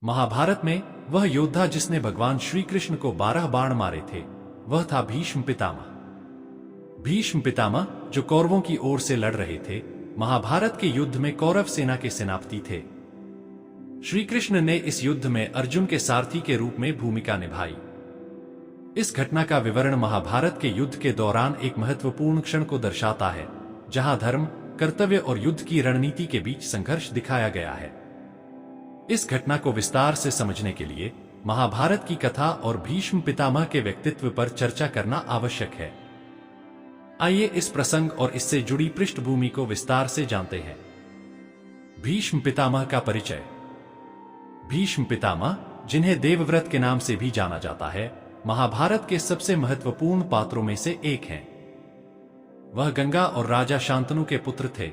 महाभारत में वह योद्धा जिसने भगवान श्री कृष्ण को 12 बाण मारे थे, वह था भीष्म पितामह। भीष्म पितामह जो कौरवों की ओर से लड़ रहे थे, महाभारत के युद्ध में कौरव सेना के सेनापति थे। श्री कृष्ण ने इस युद्ध में अर्जुन के सारथी के रूप में भूमिका निभाई। इस घटना का विवरण महाभारत के युद्ध के दौरान एक महत्वपूर्ण क्षण को दर्शाता है, जहां धर्म, कर्तव्य और युद्ध की रणनीति के बीच संघर्ष दिखाया गया है। इस घटना को विस्तार से समझने के लिए महाभारत की कथा और भीष्म पितामह के व्यक्तित्व पर चर्चा करना आवश्यक है। आइए इस प्रसंग और इससे जुड़ी पृष्ठभूमि को विस्तार से जानते हैं। भीष्म पितामह का परिचय। भीष्म पितामह, जिन्हें देवव्रत के नाम से भी जाना जाता है, महाभारत के सबसे महत्वपूर्ण पात्रों में से एक हैं। वह गंगा और राजा शांतनु के पुत्र थे।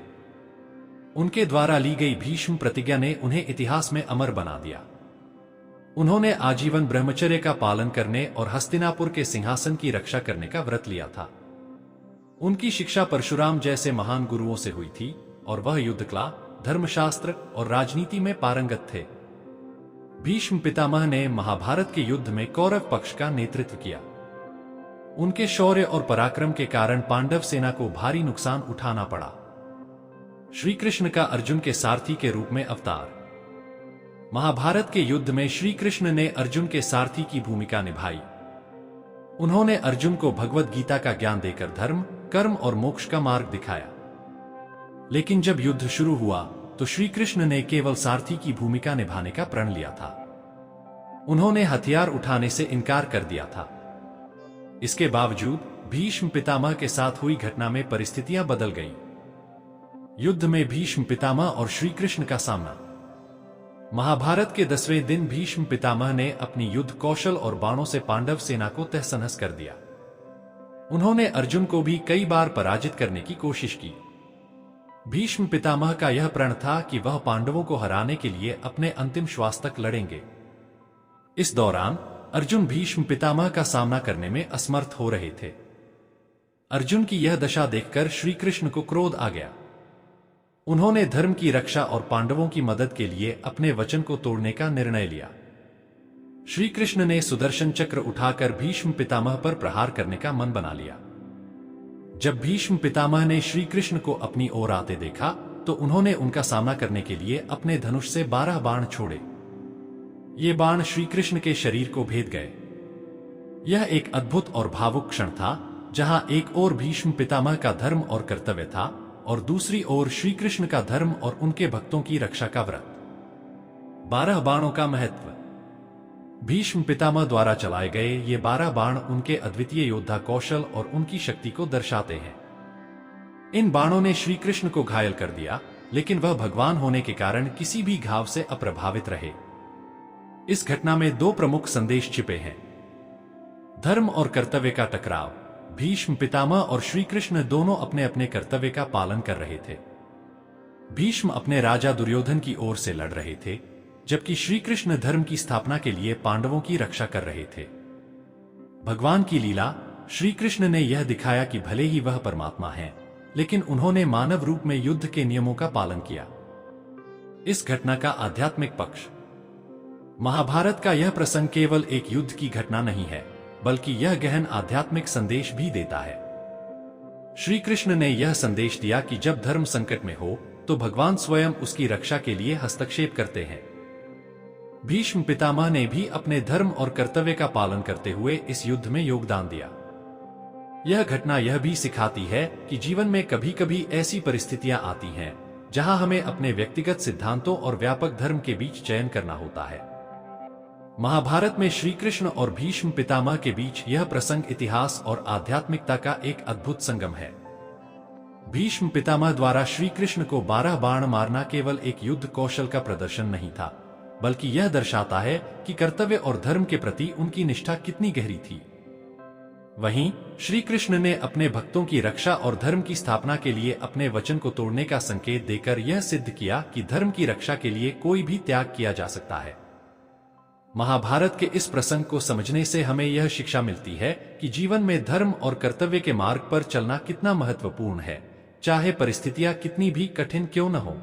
उनके द्वारा ली गई भीष्म प्रतिज्ञा ने उन्हें इतिहास में अमर बना दिया। उन्होंने आजीवन ब्रह्मचर्य का पालन करने और हस्तिनापुर के सिंहासन की रक्षा करने का व्रत लिया था। उनकी शिक्षा परशुराम जैसे महान गुरुओं से हुई थी और वह युद्धकला, धर्मशास्त्र और राजनीति में पारंगत थे। भीष्म पितामह ने महाभारत के युद्ध में कौरव पक्ष का नेतृत्व किया। उनके शौर्य और पराक्रम के कारण पांडव सेना को भारी नुकसान उठाना पड़ा। श्री कृष्ण का अर्जुन के सारथी के रूप में अवतार। महाभारत के युद्ध में श्री कृष्ण ने अर्जुन के सारथी की भूमिका निभाई। उन्होंने अर्जुन को भगवद गीता का ज्ञान देकर धर्म, कर्म और मोक्ष का मार्ग दिखाया। लेकिन जब युद्ध शुरू हुआ तो श्री कृष्ण ने केवल सारथी की भूमिका निभाने का प्रण लिया था। उन्होंने हथियार उठाने से इनकार कर दिया था। इसके बावजूद भीष्म पितामह के साथ हुई घटना में परिस्थितियां बदल गईं। युद्ध में भीष्म पितामह और श्री कृष्ण का सामना। महाभारत के 10वें दिन भीष्म पितामह ने अपनी युद्ध कौशल और बाणों से पांडव सेना को तहस-नहस कर दिया। उन्होंने अर्जुन को भी कई बार पराजित करने की कोशिश की। भीष्म पितामह का यह प्रण था कि वह पांडवों को हराने के लिए अपने अंतिम श्वास तक लड़ेंगे। इस दौरान अर्जुन भीष्म पितामह का सामना करने में असमर्थ हो रहे थे। अर्जुन की यह दशा देखकर श्री कृष्ण को क्रोध आ गया। उन्होंने धर्म की रक्षा और पांडवों की मदद के लिए अपने वचन को तोड़ने का निर्णय लिया। श्री कृष्ण ने सुदर्शन चक्र उठाकर भीष्म पितामह पर प्रहार करने का मन बना लिया। जब भीष्म पितामह ने श्री कृष्ण को अपनी ओर आते देखा तो उन्होंने उनका सामना करने के लिए अपने धनुष से 12 बाण छोड़े। ये बाण श्री कृष्ण के शरीर को भेद गए। यह एक अद्भुत और भावुक क्षण था, जहां एक ओर भीष्म पितामह का धर्म और कर्तव्य था और दूसरी ओर श्री कृष्ण का धर्म और उनके भक्तों की रक्षा का व्रत। 12 बाणों का महत्व। भीष्म पितामह द्वारा चलाए गए ये 12 बाण उनके अद्वितीय योद्धा कौशल और उनकी शक्ति को दर्शाते हैं। इन बाणों ने श्री कृष्ण को घायल कर दिया, लेकिन वह भगवान होने के कारण किसी भी घाव से अप्रभावित रहे। इस घटना में 2 प्रमुख संदेश छिपे हैं। धर्म और कर्तव्य का टकराव। भीष्म पितामह और श्री कृष्ण दोनों अपने अपने कर्तव्य का पालन कर रहे थे। भीष्म अपने राजा दुर्योधन की ओर से लड़ रहे थे, जबकि श्री कृष्ण धर्म की स्थापना के लिए पांडवों की रक्षा कर रहे थे। भगवान की लीला। श्री कृष्ण ने यह दिखाया कि भले ही वह परमात्मा हैं, लेकिन उन्होंने मानव रूप में युद्ध के नियमों का पालन किया। इस घटना का आध्यात्मिक पक्ष। महाभारत का यह प्रसंग केवल एक युद्ध की घटना नहीं है, बल्कि यह गहन आध्यात्मिक संदेश भी देता है। श्री कृष्ण ने यह संदेश दिया कि जब धर्म संकट में हो तो भगवान स्वयं उसकी रक्षा के लिए हस्तक्षेप करते हैं। भीष्म पितामह ने भी अपने धर्म और कर्तव्य का पालन करते हुए इस युद्ध में योगदान दिया। यह घटना यह भी सिखाती है कि जीवन में कभी कभी ऐसी परिस्थितियां आती हैं जहां हमें अपने व्यक्तिगत सिद्धांतों और व्यापक धर्म के बीच चयन करना होता है। महाभारत में श्री कृष्ण और भीष्म पितामह के बीच यह प्रसंग इतिहास और आध्यात्मिकता का एक अद्भुत संगम है। भीष्म पितामह द्वारा श्री कृष्ण को 12 बाण मारना केवल एक युद्ध कौशल का प्रदर्शन नहीं था, बल्कि यह दर्शाता है कि कर्तव्य और धर्म के प्रति उनकी निष्ठा कितनी गहरी थी। वहीं श्री कृष्ण ने अपने भक्तों की रक्षा और धर्म की स्थापना के लिए अपने वचन को तोड़ने का संकेत देकर यह सिद्ध किया कि धर्म की रक्षा के लिए कोई भी त्याग किया जा सकता है। महाभारत के इस प्रसंग को समझने से हमें यह शिक्षा मिलती है कि जीवन में धर्म और कर्तव्य के मार्ग पर चलना कितना महत्वपूर्ण है, चाहे परिस्थितियां कितनी भी कठिन क्यों न हो।